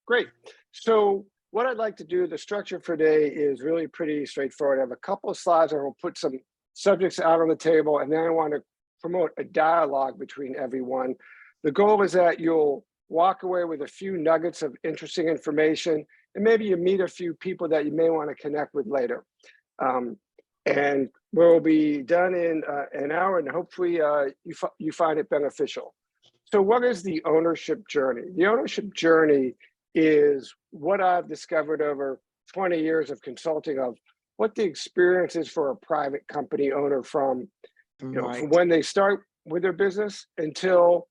Great. So what I'd like to do, the structure for today is really pretty straightforward. I have a couple of slides and we'll put some subjects out on the table, and then I want to promote a dialogue between everyone. The goal is that you'll walk away with a few nuggets of interesting information, and maybe you meet a few people that you may want to connect with later. And we'll be done in an hour, and hopefully you find it beneficial. So what is the ownership journey? The ownership journey is what I've discovered over 20 years of consulting of what the experience is for a private company owner from, from Right. when they start with their business until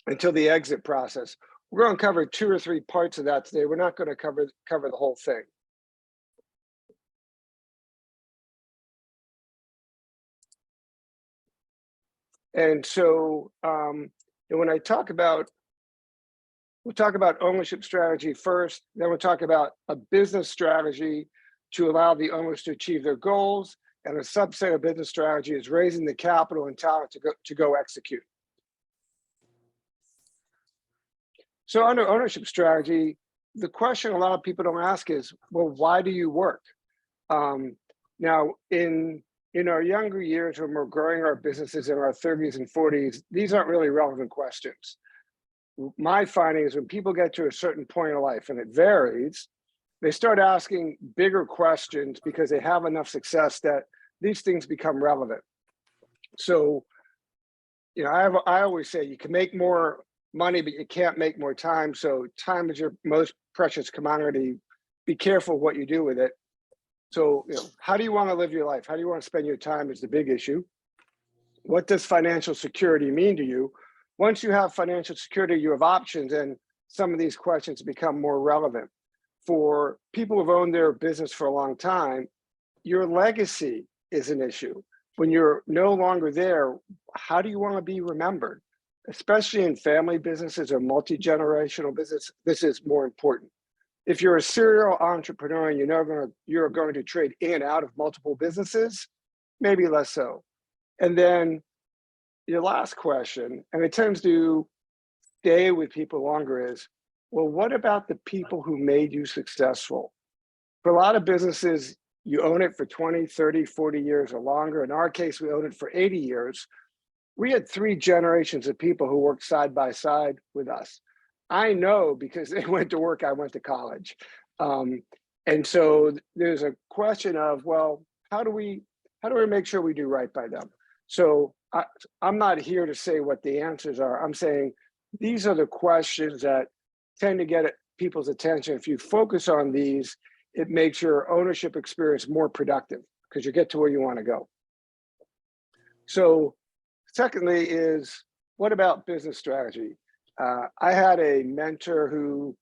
the exit process. We're going to cover 2 or 3 parts of that today. We're not going to cover the whole thing. And so when I talk about, we'll talk about ownership strategy first, then we'll talk about a business strategy to allow the owners to achieve their goals, and a subset of business strategy is raising the capital and talent to go execute. So under ownership strategy, the question a lot of people don't ask is, well, why do you work? Now, in our younger years, when we're growing our businesses in our 30s and 40s, these aren't really relevant questions. My finding is when people get to a certain point of life, and it varies, they start asking bigger questions because they have enough success that these things become relevant. So, I always say you can make more money, but you can't make more time. So time is your most precious commodity. Be careful what you do with it. So, how do you want to live your life? How do you want to spend your time is the big issue. What does financial security mean to you? Once you have financial security, you have options, and some of these questions become more relevant. For people who've owned their business for a long time, your legacy is an issue. When you're no longer there, how do you want to be remembered? Especially in family businesses or multi-generational business, this is more important. If you're a serial entrepreneur and you're going to trade in and out of multiple businesses, maybe less so. And then your last question, and it tends to stay with people longer, is, well, what about the people who made you successful? For a lot of businesses, you own it for 20, 30, 40 years or longer. In our case, we own it for 80 years. We had 3 generations of people who worked side by side with us. I know because they went to work, I went to college. And so there's a question of, well, how do we make sure we do right by them? So I'm not here to say what the answers are. I'm saying these are the questions that tend to get people's attention. If you focus on these, it makes your ownership experience more productive because you get to where you want to go. So secondly is, what about business strategy? I had a mentor who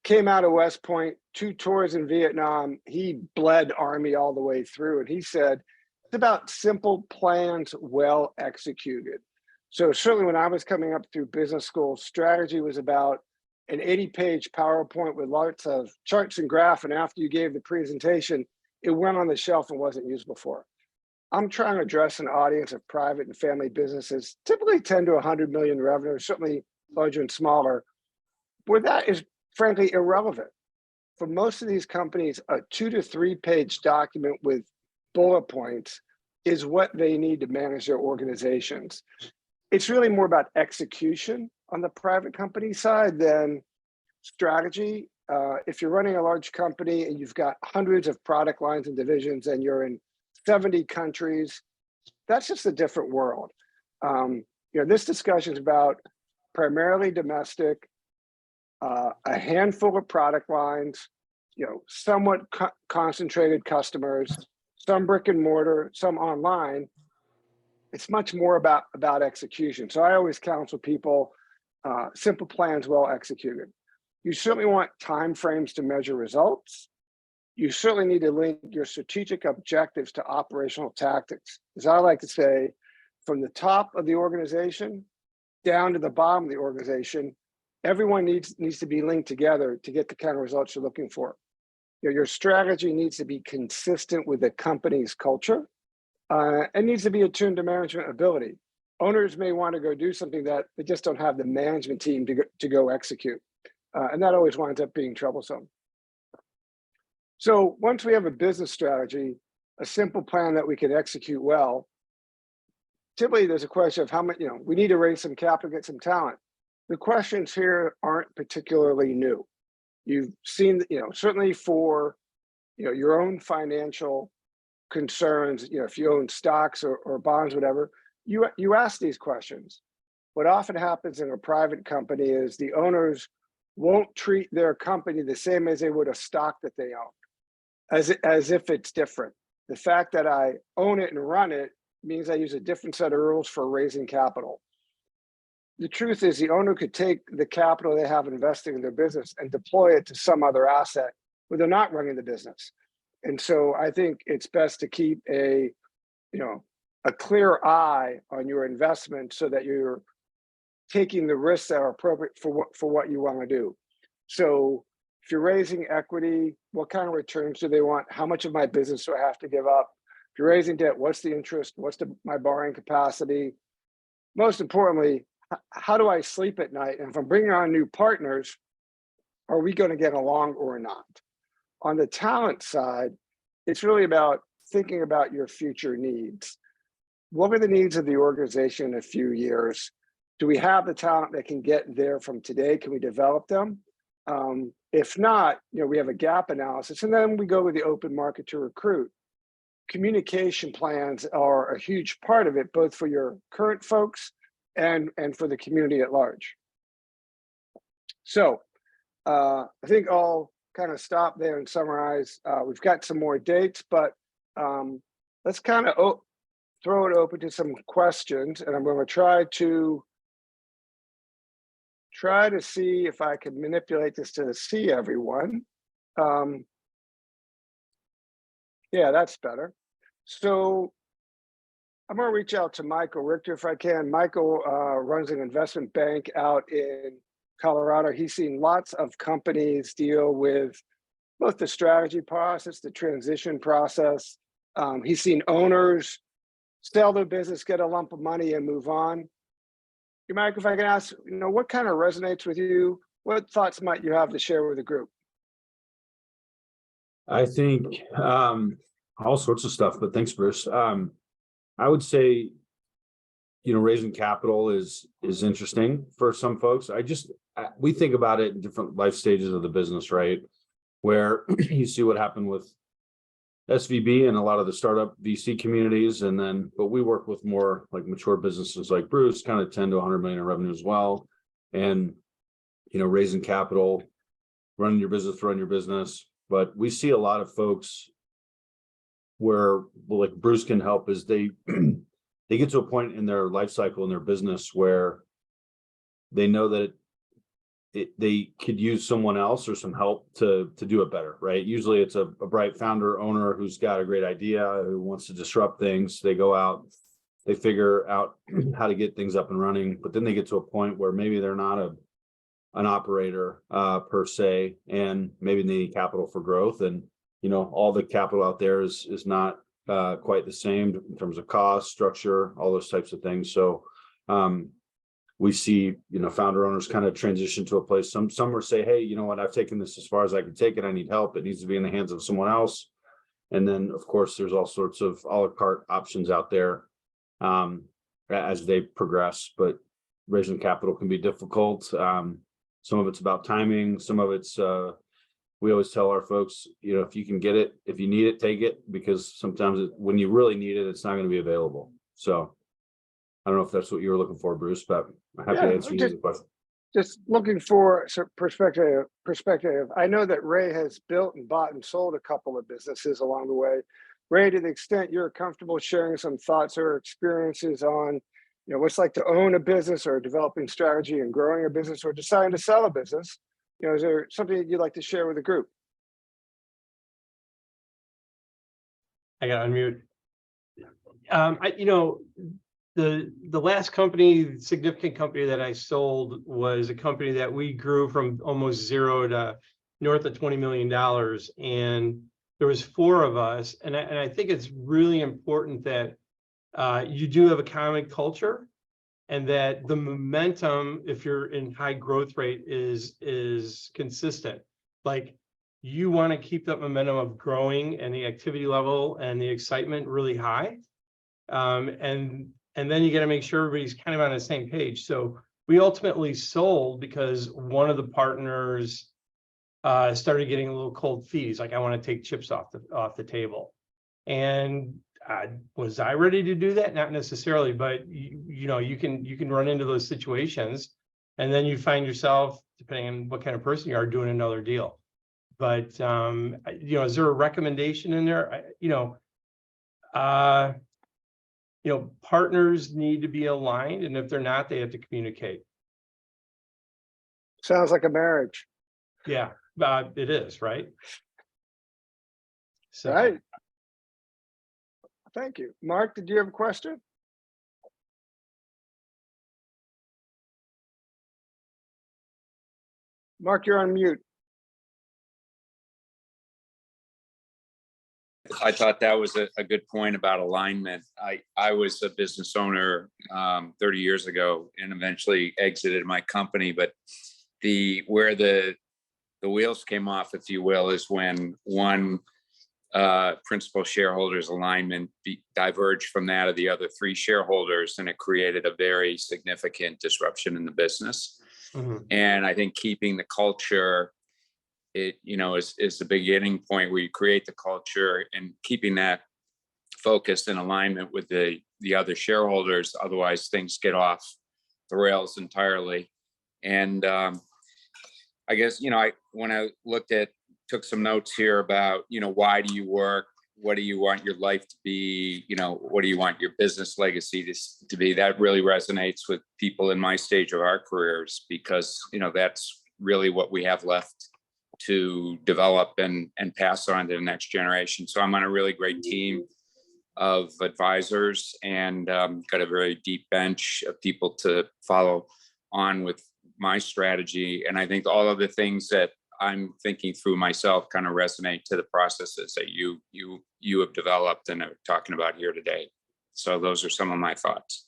came out of West Point, 2 tours in Vietnam. He bled Army all the way through, and he said, it's about simple plans well executed. So certainly when I was coming up through business school, strategy was about an 80-page PowerPoint with lots of charts and graphs, and after you gave the presentation, it went on the shelf and wasn't used before. I'm trying to address an audience of private and family businesses, typically 10 to 100 million revenue, certainly larger and smaller, where that is frankly irrelevant. For most of these companies, a 2 to 3 page document with bullet points is what they need to manage their organizations. It's really more about execution on the private company side than strategy. If you're running a large company and you've got hundreds of product lines and divisions and you're in 70 countries, that's just a different world. This discussion is about primarily domestic, a handful of product lines, somewhat concentrated customers, some brick and mortar, some online. It's much more about execution. So I always counsel people, simple plans well executed. You certainly want timeframes to measure results. You certainly need to link your strategic objectives to operational tactics. As I like to say, from the top of the organization down to the bottom of the organization, everyone needs to be linked together to get the kind of results you're looking for. Your strategy needs to be consistent with the company's culture. It needs to be attuned to management ability. Owners may want to go do something that they just don't have the management team to go execute. And that always winds up being troublesome. So once we have a business strategy, a simple plan that we can execute well, typically there's a question of how much, we need to raise some capital, get some talent. The questions here aren't particularly new. You've seen, certainly for, your own financial concerns, if you own stocks or bonds, whatever, you ask these questions. What often happens in a private company is the owners won't treat their company the same as they would a stock that they own, as if it's different. The fact that I own it and run it means I use a different set of rules for raising capital. The truth is the owner could take the capital they have investing in their business and deploy it to some other asset where they're not running the business. And so I think it's best to keep a clear eye on your investment so that you're taking the risks that are appropriate for what you want to do. So if you're raising equity, what kind of returns do they want? How much of my business do I have to give up? If you're raising debt, what's the interest? What's my borrowing capacity? Most importantly, how do I sleep at night? And if I'm bringing on new partners, are we going to get along or not? On the talent side, it's really about thinking about your future needs. What are the needs of the organization in a few years? Do we have the talent that can get there from today? Can we develop them? If not, we have a gap analysis, and then we go with the open market to recruit. Communication plans are a huge part of it, both for your current folks and for the community at large. So I think I'll kind of stop there and summarize. We've got some more dates, but let's kind of throw it open to some questions, and I'm going to try to see if I can manipulate this to see everyone. Yeah, that's better. So I'm going to reach out to Michael Richter if I can. Michael runs an investment bank out in Colorado. He's seen lots of companies deal with both the strategy process, the transition process. He's seen owners sell their business, get a lump of money, and move on. Mike, if I can ask, what kind of resonates with you? What thoughts might you have to share with the group? I think all sorts of stuff, but thanks, Bruce. I would say, raising capital is interesting for some folks. We think about it in different life stages of the business, right? Where you see what happened with SVB and a lot of the startup VC communities, but we work with more like mature businesses like Bruce, kind of 10 to 100 million in revenue as well. And, raising capital, running your business, run your business. But we see a lot of folks where, like Bruce can help, is they get to a point in their life cycle in their business where they know that they could use someone else or some help to do it better, right? Usually it's a bright founder owner who's got a great idea, who wants to disrupt things. They go out, they figure out how to get things up and running, but then they get to a point where maybe they're not an operator per se, and maybe they need capital for growth. And all the capital out there is not quite the same in terms of cost, structure, all those types of things. So we see, founder owners kind of transition to a place. Some will say, hey, you know what, I've taken this as far as I can take it. I need help. It needs to be in the hands of someone else. And then, of course, there's all sorts of a la carte options out there as they progress. But raising capital can be difficult. Some of it's about timing. Some of it's, we always tell our folks, if you can get it, if you need it, take it, because sometimes when you really need it, it's not going to be available. So I don't know if that's what you were looking for, Bruce, but I'm happy to answer the question. Just looking for some perspective. I know that Ray has built and bought and sold a couple of businesses along the way. Ray, to the extent you're comfortable sharing some thoughts or experiences on, what it's like to own a business or developing strategy and growing a business or deciding to sell a business, is there something that you'd like to share with the group? I got unmute. The last company, significant company that I sold was a company that we grew from almost zero to north of $20 million. And there was 4 of us. And I think it's really important that you do have a common culture. and that the momentum, if you're in high growth rate, is consistent. Like, you want to keep that momentum of growing and the activity level and the excitement really high. And then you got to make sure everybody's kind of on the same page. So we ultimately sold because one of the partners started getting a little cold feet. He's like, I want to take chips off the table. And was I ready to do that? Not necessarily, but you know, you can run into those situations, and then you find yourself, depending on what kind of person you are, doing another deal. But you know, is there a recommendation in there? Partners need to be aligned, and if they're not, they have to communicate. Sounds like a marriage. Yeah, it is, right? So, Right. Thank you. Mark, did you have a question? Mark, you're on mute. I thought that was a good point about alignment. I was a business owner 30 years ago and eventually exited my company. But where the wheels came off, if you will, is when one principal shareholder's alignment diverged from that of the other three shareholders, and it created a very significant disruption in the business. And I think keeping the culture, is the beginning point where you create the culture, and keeping that focused in alignment with the other shareholders. Otherwise, things get off the rails entirely. And I guess, when I took some notes here about, why do you work? What do you want your life to be? What do you want your business legacy to be? That really resonates with people in my stage of our careers, because, that's really what we have left to develop and pass on to the next generation. So I'm on a really great team of advisors, and got a very deep bench of people to follow on with my strategy. And I think all of the things that I'm thinking through myself kind of resonate to the processes that you have developed and are talking about here today. So those are some of my thoughts.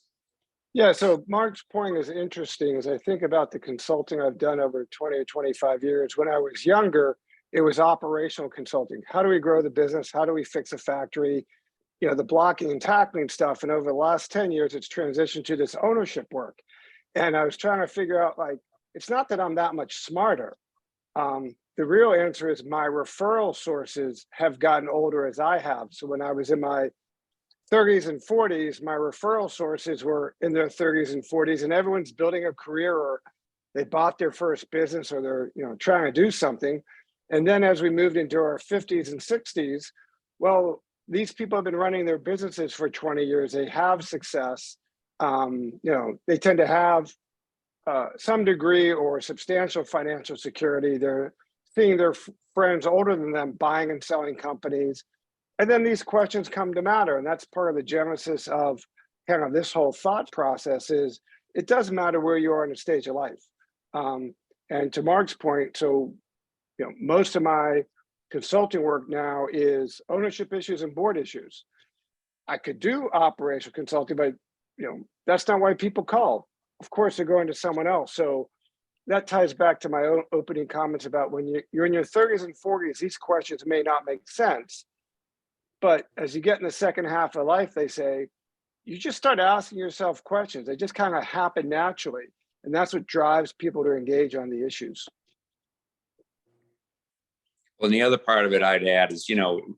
Yeah, so Mark's point is interesting. As I think about the consulting I've done over 20 or 25 years, when I was younger, it was operational consulting. How do we grow the business? How do we fix a factory? The blocking and tackling stuff. And over the last 10 years, it's transitioned to this ownership work. And I was trying to figure out, it's not that I'm that much smarter. The real answer is my referral sources have gotten older as I have. So when I was in my 30s and 40s, my referral sources were in their 30s and 40s, and everyone's building a career, or they bought their first business, or they're trying to do something. And then as we moved into our 50s and 60s, well, these people have been running their businesses for 20 years. They have success. They tend to have some degree or substantial financial security. They're seeing their friends older than them buying and selling companies. And then these questions come to matter. And that's part of the genesis of kind of this whole thought process. Is it doesn't matter where you are in a stage of life. And to Mark's point, so most of my consulting work now is ownership issues and board issues. I could do operational consulting, but that's not why people call. Of course, they're going to someone else. So that ties back to my own opening comments about when you're in your 30s and 40s, these questions may not make sense. But as you get in the second half of life, they say, you just start asking yourself questions. They just kind of happen naturally. And that's what drives people to engage on the issues. Well, and the other part of it I'd add is,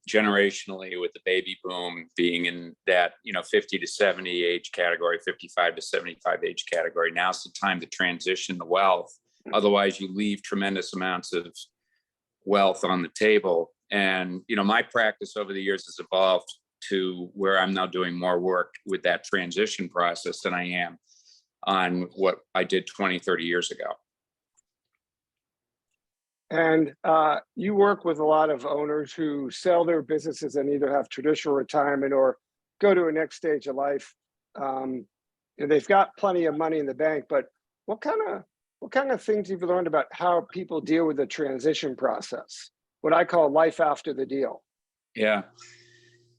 generationally, with the baby boom being in that, 50 to 70 age category, 55 to 75 age category, now's the time to transition the wealth. Otherwise, you leave tremendous amounts of wealth on the table. And, my practice over the years has evolved to where I'm now doing more work with that transition process than I am on what I did 20, 30 years ago. And you work with a lot of owners who sell their businesses and either have traditional retirement or go to a next stage of life. And they've got plenty of money in the bank, but what kind of things you've learned about how people deal with the transition process? What I call life after the deal. Yeah,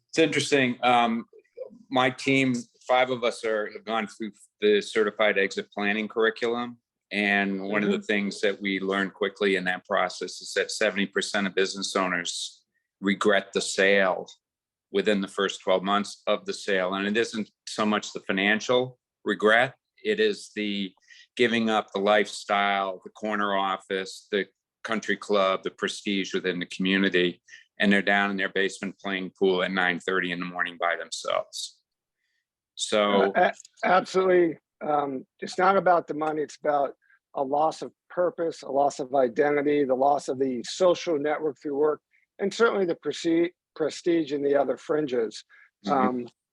it's interesting. My team 5 of us have gone through the certified exit planning curriculum. And one of the things that we learned quickly in that process is that 70% of business owners regret the sale within the first 12 months of the sale. And it isn't so much the financial regret, it is the giving up the lifestyle, the corner office, the country club, the prestige within the community. And they're down in their basement playing pool at 9:30 in the morning by themselves. So Absolutely. It's not about the money. It's about a loss of purpose, a loss of identity, the loss of the social network through work, and certainly the prestige in the other fringes.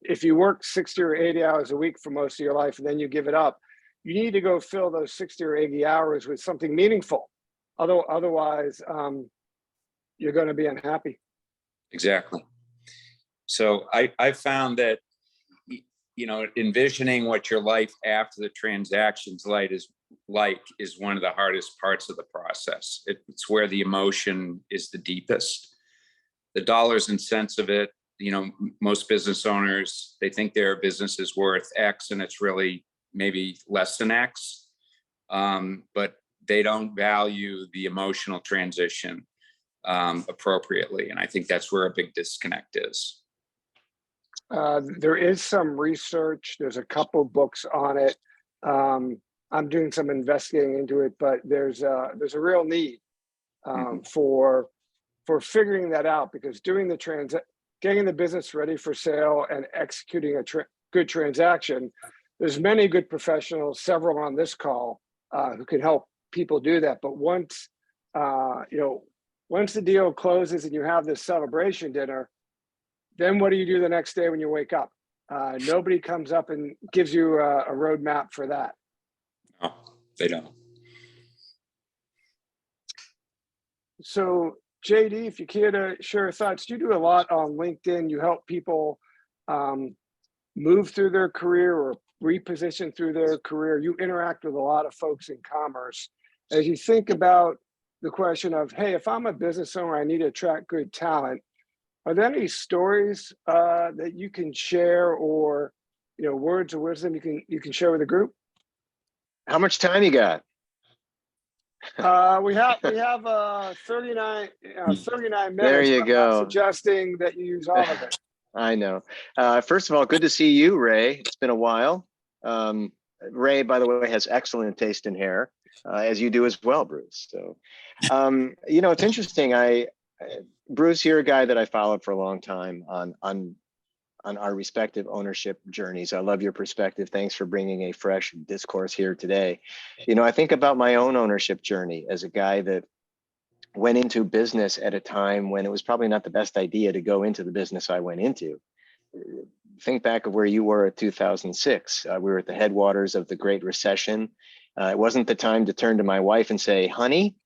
If you work 60 or 80 hours a week for most of your life and then you give it up, you need to go fill those 60 or 80 hours with something meaningful. Otherwise, you're going to be unhappy. exactly. So I found that, envisioning what your life after the transaction's is one of the hardest parts of the process. It's where the emotion is the deepest. The dollars and cents of it, most business owners, they think their business is worth X and it's really maybe less than X. But they don't value the emotional transition appropriately. And I think that's where a big disconnect is. There is some research. There's a couple books on it. I'm doing some investigating into it, but there's a real need for figuring that out, because doing getting the business ready for sale and executing a good transaction, there's many good professionals, several on this call, who can help people do that. But once the deal closes and you have this celebration dinner, then what do you do the next day when you wake up? Nobody comes up and gives you a roadmap for that. No, they don't. So JD, if you care to share your thoughts, you do a lot on LinkedIn. You help people move through their career or reposition through their career. You interact with a lot of folks in commerce. As you think about the question of, hey, if I'm a business owner, I need to attract good talent, are there any stories that you can share, or words of wisdom you can share with the group? How much time you got? We have 39 minutes. There you but I'm go. not suggesting that you use all of it. I know. First of all, good to see you, Ray. It's been a while. Ray, by the way, has excellent taste in hair, as you do as well, Bruce. So, it's interesting. Bruce, you're a guy that I followed for a long time on our respective ownership journeys. I love your perspective. Thanks for bringing a fresh discourse here today. I think about my own ownership journey as a guy that went into business at a time when it was probably not the best idea to go into the business I went into. Think back of where you were at 2006. We were at the headwaters of the Great Recession. It wasn't the time to turn to my wife and say, honey,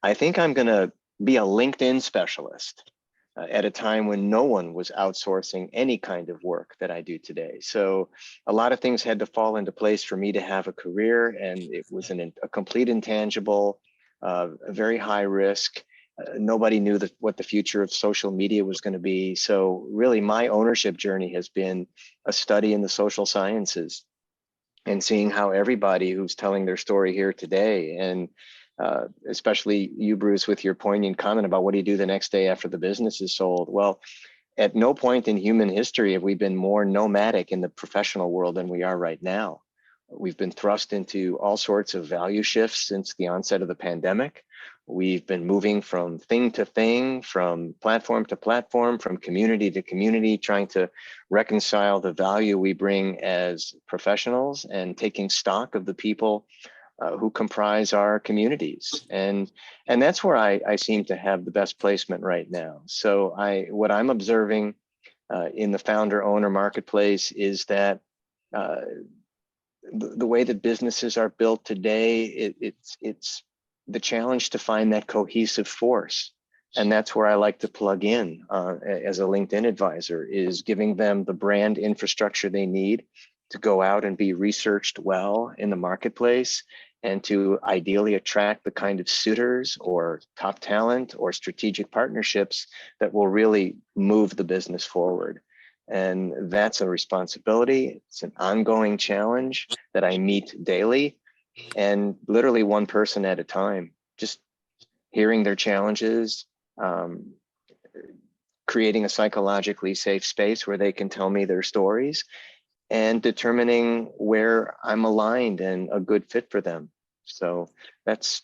I think I'm going to be a LinkedIn specialist, at a time when no one was outsourcing any kind of work that I do today. So a lot of things had to fall into place for me to have a career, and it was a complete intangible, a very high risk. Nobody knew what the future of social media was going to be. So really my ownership journey has been a study in the social sciences and seeing how everybody who's telling their story here today, and especially you, Bruce, with your poignant comment about what do you do the next day after the business is sold? Well, at no point in human history have we been more nomadic in the professional world than we are right now. We've been thrust into all sorts of value shifts since the onset of the pandemic. We've been moving from thing to thing, from platform to platform, from community to community, trying to reconcile the value we bring as professionals and taking stock of the people who comprise our communities. And that's where I seem to have the best placement right now. So what I'm observing in the founder owner marketplace is that the way that businesses are built today, it's the challenge to find that cohesive force. And that's where I like to plug in as a LinkedIn advisor, is giving them the brand infrastructure they need to go out and be researched well in the marketplace, and to ideally attract the kind of suitors or top talent or strategic partnerships that will really move the business forward. And that's a responsibility. It's an ongoing challenge that I meet daily, and literally one person at a time, just hearing their challenges, creating a psychologically safe space where they can tell me their stories, and determining where I'm aligned and a good fit for them. So that's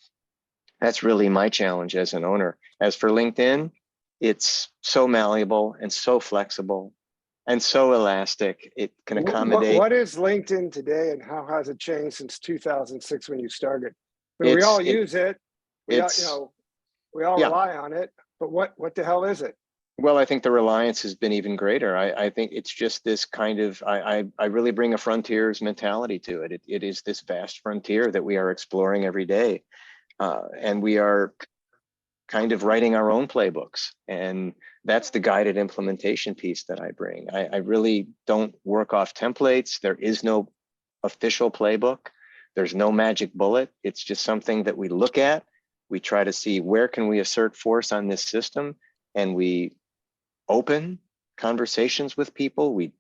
really my challenge as an owner. As for LinkedIn, it's so malleable and so flexible and so elastic. It can accommodate. What is LinkedIn today, and how has it changed since 2006 when you started? I mean, we all use it. We all, we all rely on it. But what the hell is it? Well, I think the reliance has been even greater. I think it's just this kind of, I really bring a frontiers mentality to it. It is this vast frontier that we are exploring every day. And we are kind of writing our own playbooks. And that's the guided implementation piece that I bring. I really don't work off templates. There is no official playbook. There's no magic bullet. It's just something that we look at. We try to see where can we assert force on this system, and we open conversations with people. We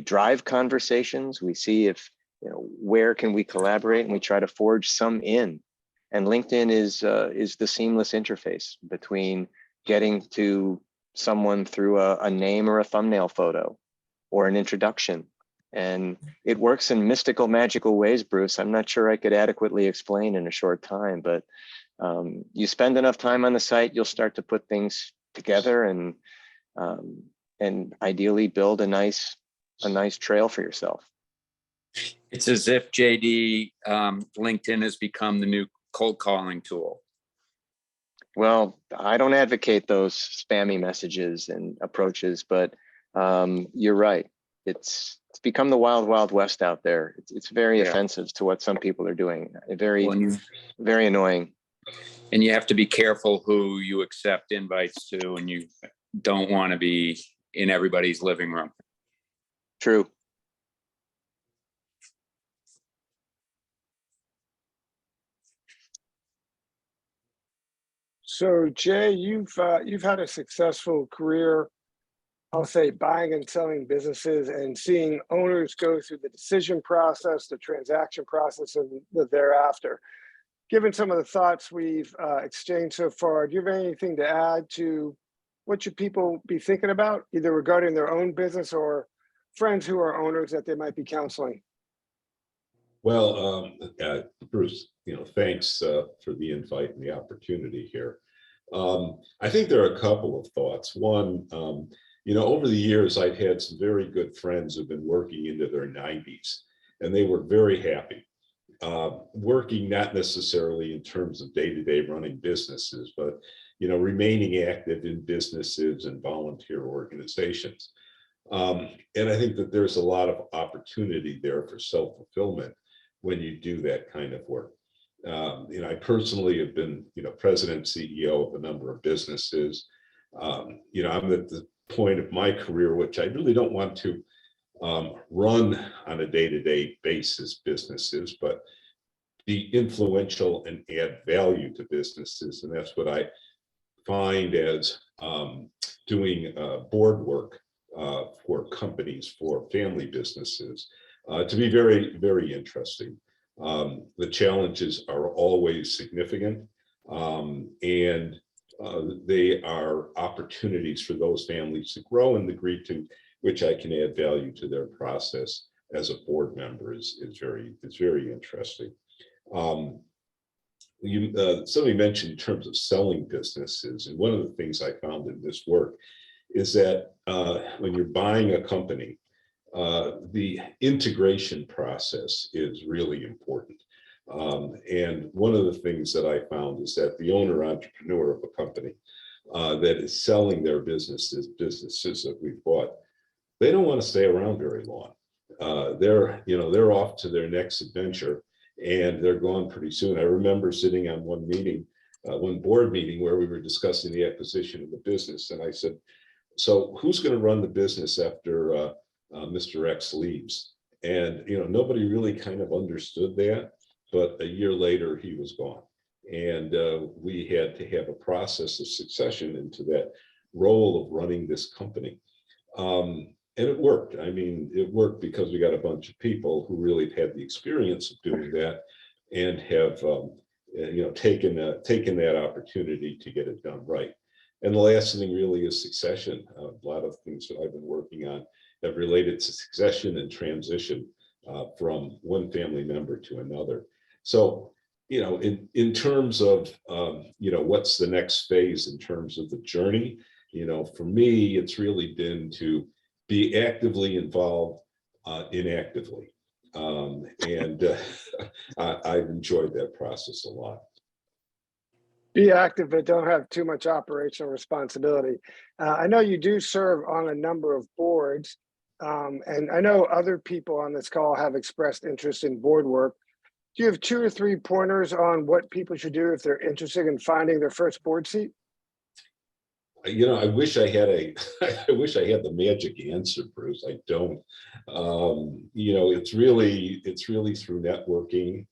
drive conversations. We see if, where can we collaborate, and we try to forge some in. And LinkedIn is the seamless interface between getting to someone through a name or a thumbnail photo or an introduction. And it works in mystical, magical ways, Bruce. I'm not sure I could adequately explain in a short time, but you spend enough time on the site, you'll start to put things together and ideally build a nice trail for yourself. It's as if JD, LinkedIn has become the new cold calling tool. Well, I don't advocate those spammy messages and approaches, but you're right. It's become the wild, wild west out there. It's very offensive to what some people are doing. Very annoying. And you have to be careful who you accept invites to, and you don't want to be in everybody's living room. True. So Jay, you've had a successful career, I'll say, buying and selling businesses and seeing owners go through the decision process, the transaction process, and the thereafter. Given some of the thoughts we've exchanged so far, do you have anything to add to what should people be thinking about, either regarding their own business or friends who are owners that they might be counseling? Well, Bruce, thanks for the invite and the opportunity here. I think there are a couple of thoughts. One, over the years, I've had some very good friends who've been working into their 90s, and they were very happy. Working not necessarily in terms of day-to-day running businesses, but remaining active in businesses and volunteer organizations. And I think that there's a lot of opportunity there for self-fulfillment when you do that kind of work. I personally have been, president, CEO of a number of businesses. I'm at the point of my career, which I really don't want to run on a day-to-day basis businesses, but be influential and add value to businesses. And that's what I find as doing board work for companies, for family businesses, to be very, very interesting. The challenges are always significant, and they are opportunities for those families to grow in the degree to which I can add value to their process as a board member is very interesting. Somebody mentioned in terms of selling businesses, and one of the things I found in this work is that when you're buying a company, the integration process is really important. And one of the things that I found is that the owner entrepreneur of a company that is selling their businesses that we've bought, they don't want to stay around very long. They're off to their next adventure, and they're gone pretty soon. I remember sitting on one board meeting where we were discussing the acquisition of the business, and I said, so who's going to run the business after Mr. X leaves? And nobody really kind of understood that, but a year later he was gone, and we had to have a process of succession into that role of running this company. it worked. I mean, it worked because we got a bunch of people who really had the experience of doing that and have, taken that opportunity to get it done right. And the last thing really is succession. A lot of things that I've been working on have related to succession and transition from one family member to another. So, in terms of, what's the next phase in terms of the journey, for me, it's really been to be actively involved inactively. I've enjoyed that process a lot. Be active, but don't have too much operational responsibility. I know you do serve on a number of boards, and I know other people on this call have expressed interest in board work. Do you have 2 or 3 pointers on what people should do if they're interested in finding their first board seat? I wish I had I wish I had the magic answer, Bruce. I don't. It's really through networking.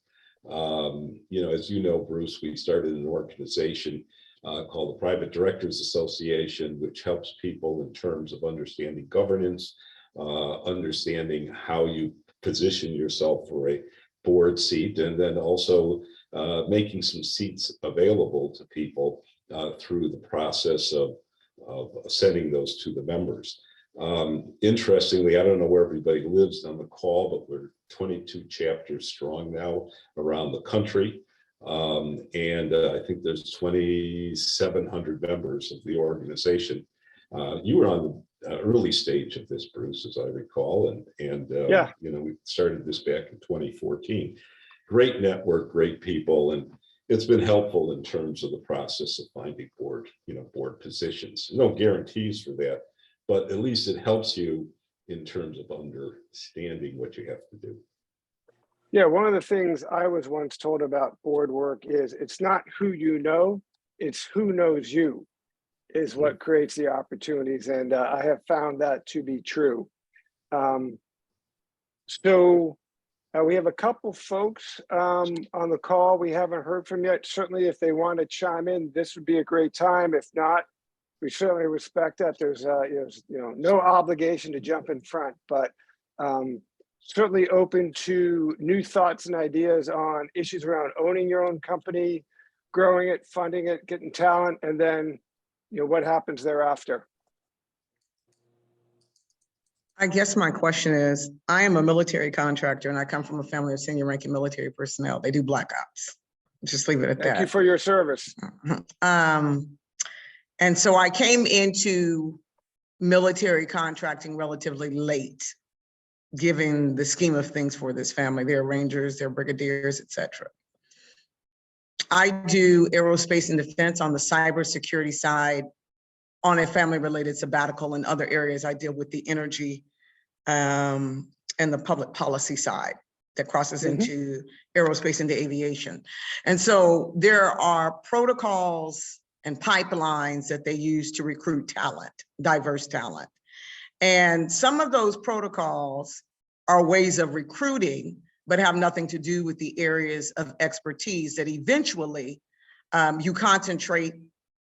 As you know, Bruce, we started an organization called the Private Directors Association, which helps people in terms of understanding governance, understanding how you position yourself for a board seat, and then also making some seats available to people through the process of sending those to the members. Interestingly, I don't know where everybody lives on the call, but we're 22 chapters strong now around the country. And I think there's 2,700 members of the organization. You were on the early stage of this, Bruce, as I recall, and Yeah. we started this back in 2014. Great network, great people, and it's been helpful in terms of the process of finding board positions. No guarantees for that, but at least it helps you in terms of understanding what you have to do. Yeah, one of the things I was once told about board work is it's not who you know, it's who knows you is what creates the opportunities. And I have found that to be true. So we have a couple folks on the call we haven't heard from yet. Certainly, if they want to chime in, this would be a great time. If not, we certainly respect that. There's no obligation to jump in front, but certainly open to new thoughts and ideas on issues around owning your own company, growing it, funding it, getting talent, and then what happens thereafter. I guess my question is, I am a military contractor and I come from a family of senior ranking military personnel. They do black ops. Just leave it at that. Thank you for your service. And so I came into military contracting relatively late, given the scheme of things for this family. They're Rangers, they're brigadiers, etc. I do aerospace and defense on the cybersecurity side. On a family-related sabbatical and other areas, I deal with the energy and the public policy side that crosses into aerospace and aviation. And so there are protocols and pipelines that they use to recruit talent, diverse talent. And some of those protocols are ways of recruiting, but have nothing to do with the areas of expertise that eventually you concentrate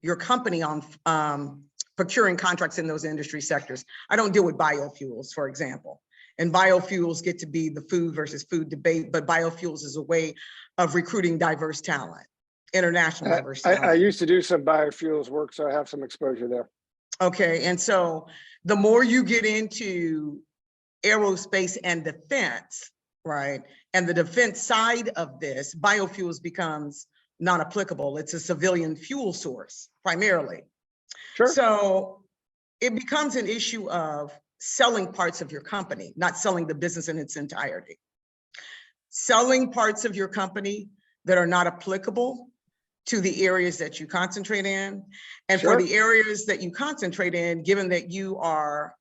your company on procuring contracts in those industry sectors. I don't deal with biofuels, for example. And biofuels get to be the food versus food debate, but biofuels is a way of recruiting diverse talent, international diverse talent. I used to do some biofuels work, so I have some exposure there. Okay, and so the more you get into aerospace and defense, right, and the defense side of this, biofuels becomes non-applicable. It's a civilian fuel source primarily. Sure. So it becomes an issue of selling parts of your company, not selling the business in its entirety. Selling parts of your company that are not applicable to the areas that you concentrate in. And for the areas that you concentrate in, given that you are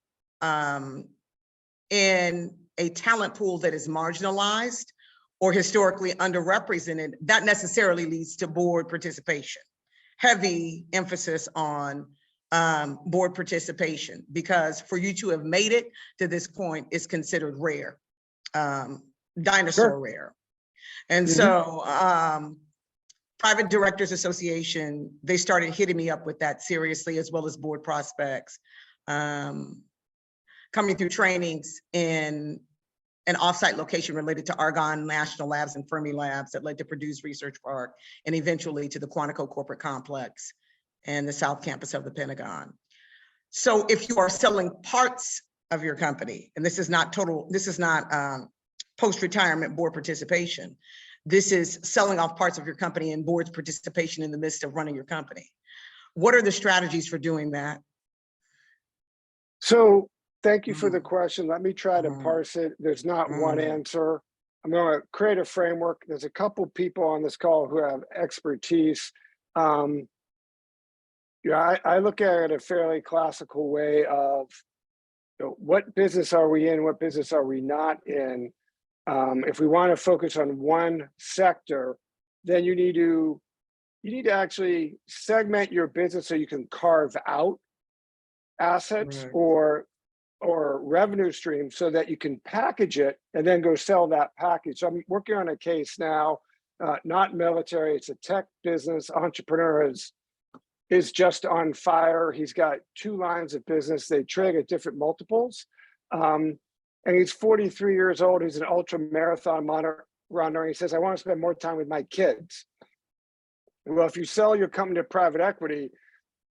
in a talent pool that is marginalized or historically underrepresented, that necessarily leads to board participation. Heavy emphasis on board participation, because for you to have made it to this point is considered rare, dinosaur rare. And so Private Directors Association, they started hitting me up with that seriously, as well as board prospects. coming through trainings in an offsite location related to Argonne National Labs and Fermi Labs that led to Purdue's Research Park and eventually to the Quantico Corporate Complex and the South Campus of the Pentagon. So if you are selling parts of your company, and this is not post-retirement board participation, this is selling off parts of your company and board's participation in the midst of running your company. What are the strategies for doing that? So thank you for the question. Let me try to parse it. There's not one Mm. answer. I'm going to create a framework. There's a couple people on this call who have expertise. I look at it a fairly classical way of, what business are we in? What business are we not in? If we want to focus on one sector, then you need to actually segment your business so you can carve out assets Right. or revenue streams so that you can package it and then go sell that package. So I'm working on a case now, not military, it's a tech business. Entrepreneur is just on fire. He's got 2 lines of business. They trade at different multiples. And he's 43 years old. He's an ultra marathon runner. He says, I want to spend more time with my kids. Well, if you sell your company to private equity,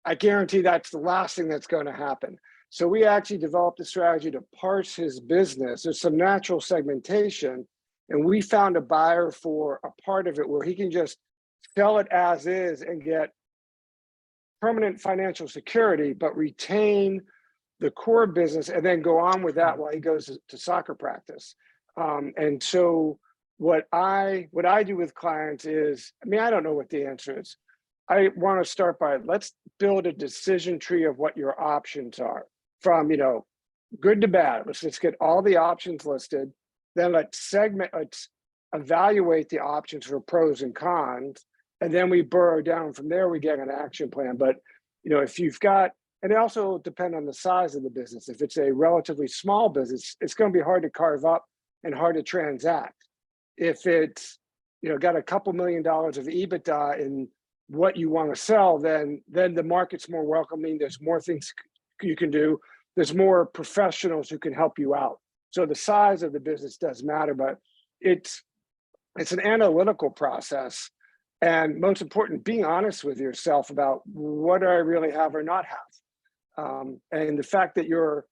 I guarantee that's the last thing that's going to happen. So we actually developed a strategy to parse his business. There's some natural segmentation, and we found a buyer for a part of it where he can just sell it as is and get permanent financial security, but retain the core business and then go on with that while he goes to soccer practice. And so what I do with clients is, I don't know what the answer is. I want to start by, let's build a decision tree of what your options are from, good to bad. Let's get all the options listed. Then let's evaluate the options for pros and cons. And then we burrow down from there, we get an action plan. But, if you've got, and it also depends on the size of the business. If it's a relatively small business, it's going to be hard to carve up and hard to transact. If it's, got a couple $1 million of EBITDA in what you want to sell, then the market's more welcoming. There's more things you can do. There's more professionals who can help you out. So the size of the business does matter, but it's an analytical process. And most important, being honest with yourself about what do I really have or not have. And the fact that you're,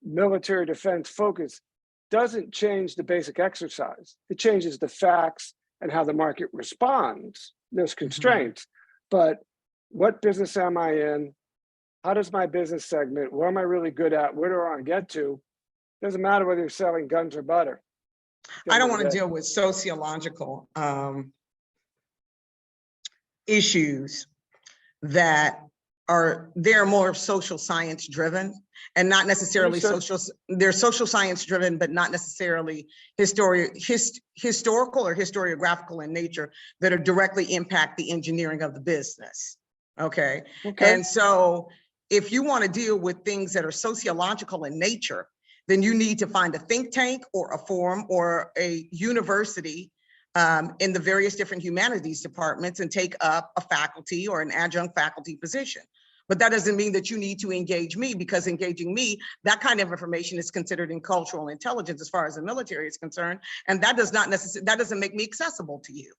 military defense focus doesn't change the basic exercise. It changes the facts and how the market responds. There's constraints, but what business am I in? How does my business segment? What am I really good at? Where do I want to get to? Doesn't matter whether you're selling guns or butter. I don't want to deal with sociological issues that they're more social science driven and not necessarily they're social science driven, but not necessarily historical or historiographical in nature that are directly impact the engineering of the business. Okay. And so if you want to deal with things that are sociological in nature, then you need to find a think tank or a forum or a university in the various different humanities departments and take up a faculty or an adjunct faculty position. But that doesn't mean that you need to engage me, because engaging me, that kind of information is considered in cultural intelligence as far as the military is concerned. And that does not necessarily, that doesn't make me accessible to you.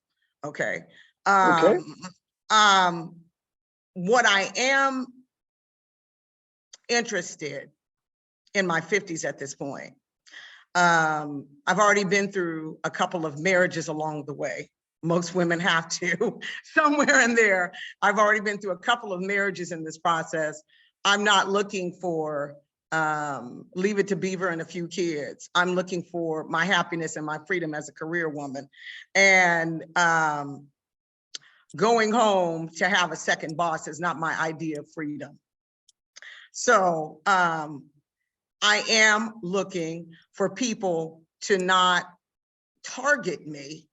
Okay. What I am interested in my 50s at this point, I've already been through a couple of marriages along the way. Most women have to, somewhere in there. I've already been through a couple of marriages in this process. I'm not looking for leave it to Beaver and a few kids. I'm looking for my happiness and my freedom as a career woman. And going home to have a second boss is not my idea of freedom. So I am looking for people to not target me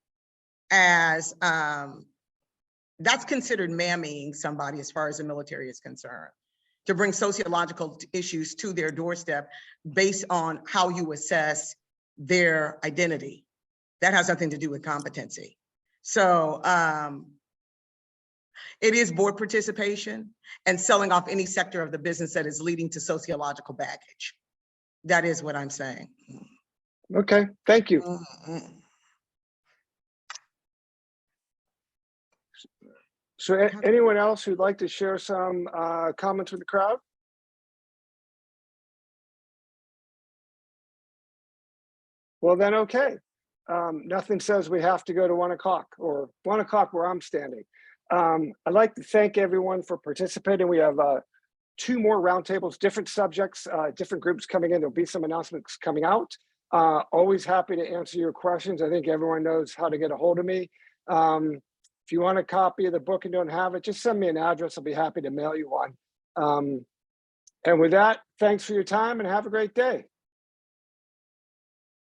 as that's considered mammying somebody as far as the military is concerned, to bring sociological issues to their doorstep based on how you assess their identity. That has nothing to do with competency. So it is board participation and selling off any sector of the business that is leading to sociological baggage. That is what I'm saying. Okay, thank you. Mm-mm. So anyone else who'd like to share some comments with the crowd? Well, then, okay. Nothing says we have to go to 1 o'clock or 1 o'clock where I'm standing. I'd like to thank everyone for participating. We have 2 more roundtables, different subjects, different groups coming in. There'll be some announcements coming out. Always happy to answer your questions. I think everyone knows how to get a hold of me. If you want a copy of the book and don't have it, just send me an address. I'll be happy to mail you one. And with that, thanks for your time and have a great day.